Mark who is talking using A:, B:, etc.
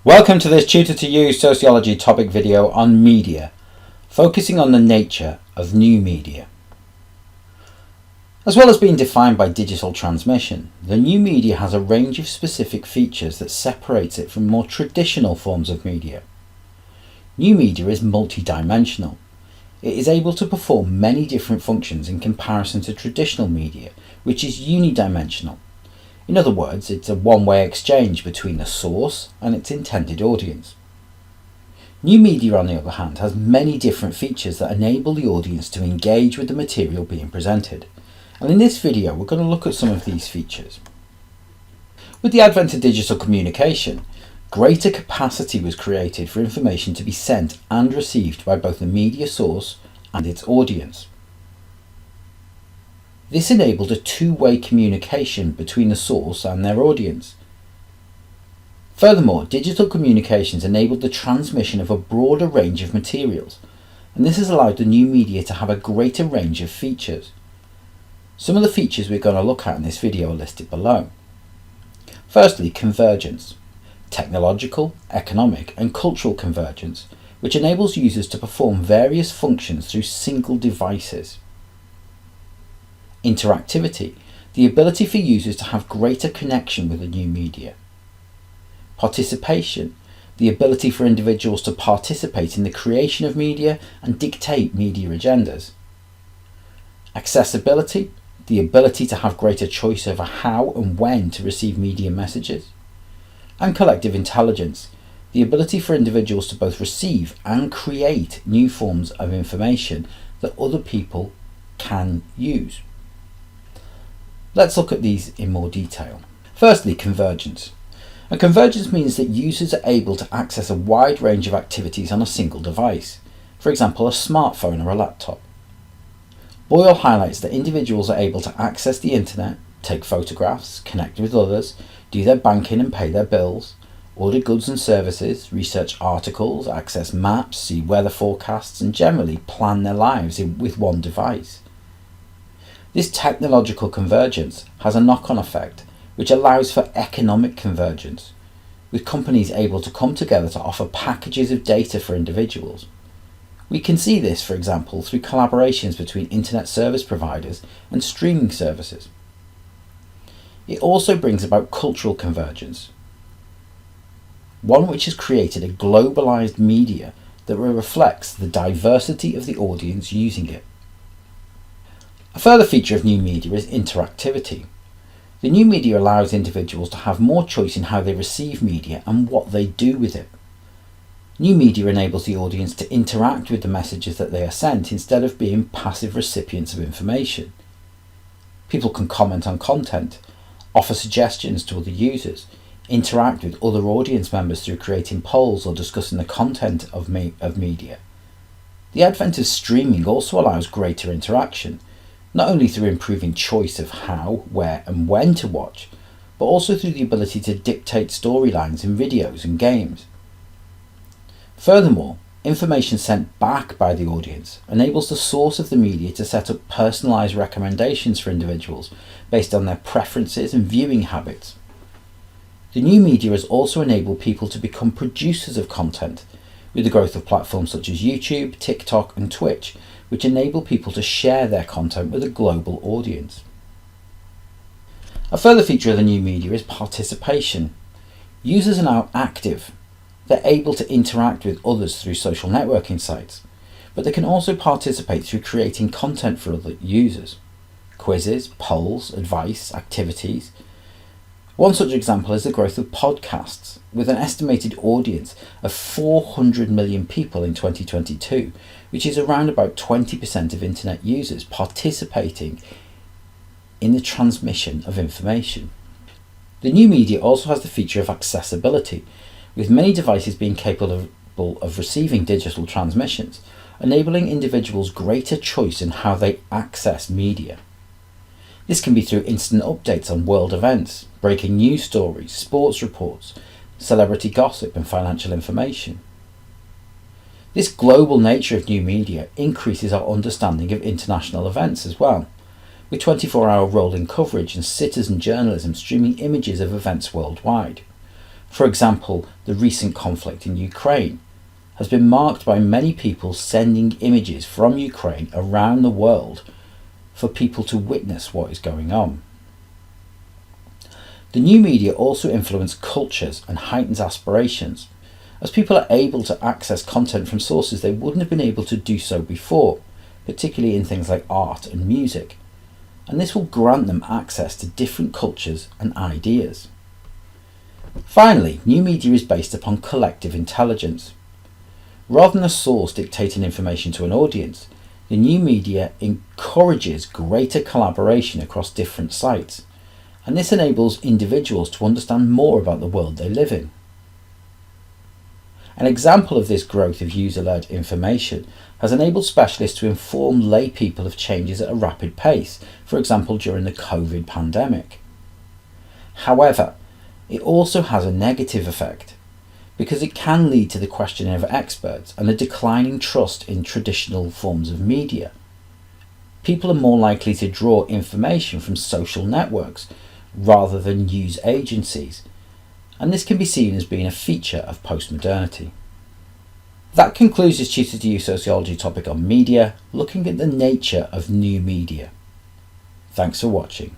A: Welcome to this Tutor to You Sociology topic video on media, focusing on the nature of new media. As well as being defined by digital transmission, the new media has a range of specific features that separates it from more traditional forms of media. New media is multidimensional. It is able to perform many different functions in comparison to traditional media, which is unidimensional. In other words, it's a one-way exchange between the source and its intended audience. New media, on the other hand, has many different features that enable the audience to engage with the material being presented. And in this video, we're going to look at some of these features. With the advent of digital communication, greater capacity was created for information to be sent and received by both the media source and its audience. This enabled a two-way communication between the source and their audience. Furthermore, digital communications enabled the transmission of a broader range of materials, and this has allowed the new media to have a greater range of features. Some of the features we're going to look at in this video are listed below. Firstly, convergence. Technological, economic, and cultural convergence, which enables users to perform various functions through single devices. Interactivity, the ability for users to have greater connection with the new media. Participation, the ability for individuals to participate in the creation of media and dictate media agendas. Accessibility, the ability to have greater choice over how and when to receive media messages. And collective intelligence, the ability for individuals to both receive and create new forms of information that other people can use. Let's look at these in more detail. Firstly, convergence. And convergence means that users are able to access a wide range of activities on a single device, for example a smartphone or a laptop. Boyle highlights that individuals are able to access the internet, take photographs, connect with others, do their banking and pay their bills, order goods and services, research articles, access maps, see weather forecasts, and generally plan their lives with one device. This technological convergence has a knock-on effect which allows for economic convergence, with companies able to come together to offer packages of data for individuals. We can see this, for example, through collaborations between internet service providers and streaming services. It also brings about cultural convergence, one which has created a globalized media that reflects the diversity of the audience using it. A further feature of new media is interactivity. The new media allows individuals to have more choice in how they receive media and what they do with it. New media enables the audience to interact with the messages that they are sent instead of being passive recipients of information. People can comment on content, offer suggestions to other users, interact with other audience members through creating polls or discussing the content of media. The advent of streaming also allows greater interaction, not only through improving choice of how, where and when to watch, but also through the ability to dictate storylines in videos and games. Furthermore, information sent back by the audience enables the source of the media to set up personalised recommendations for individuals based on their preferences and viewing habits. The new media has also enabled people to become producers of content, with the growth of platforms such as YouTube, TikTok and Twitch, which enable people to share their content with a global audience. A further feature of the new media is participation. Users are now active. They're able to interact with others through social networking sites, but they can also participate through creating content for other users. Quizzes, polls, advice, activities. One such example is the growth of podcasts, with an estimated audience of 400 million people in 2022, which is around about 20% of internet users participating in the transmission of information. The new media also has the feature of accessibility, with many devices being capable of receiving digital transmissions, enabling individuals greater choice in how they access media. This can be through instant updates on world events, breaking news stories, sports reports, celebrity gossip and financial information. This global nature of new media increases our understanding of international events as well, with 24-hour rolling coverage and citizen journalism streaming images of events worldwide. For example, the recent conflict in Ukraine has been marked by many people sending images from Ukraine around the world for people to witness what is going on. The new media also influence cultures and heightens aspirations, as people are able to access content from sources they wouldn't have been able to do so before, particularly in things like art and music, and this will grant them access to different cultures and ideas. Finally, new media is based upon collective intelligence. Rather than a source dictating information to an audience, the new media encourages greater collaboration across different sites, and this enables individuals to understand more about the world they live in. An example of this growth of user-led information has enabled specialists to inform lay people of changes at a rapid pace, for example during the COVID pandemic. However, it also has a negative effect, because it can lead to the questioning of experts and a declining trust in traditional forms of media. People are more likely to draw information from social networks rather than news agencies, and this can be seen as being a feature of postmodernity. That concludes this Tutor to You Sociology topic on media, looking at the nature of new media. Thanks for watching.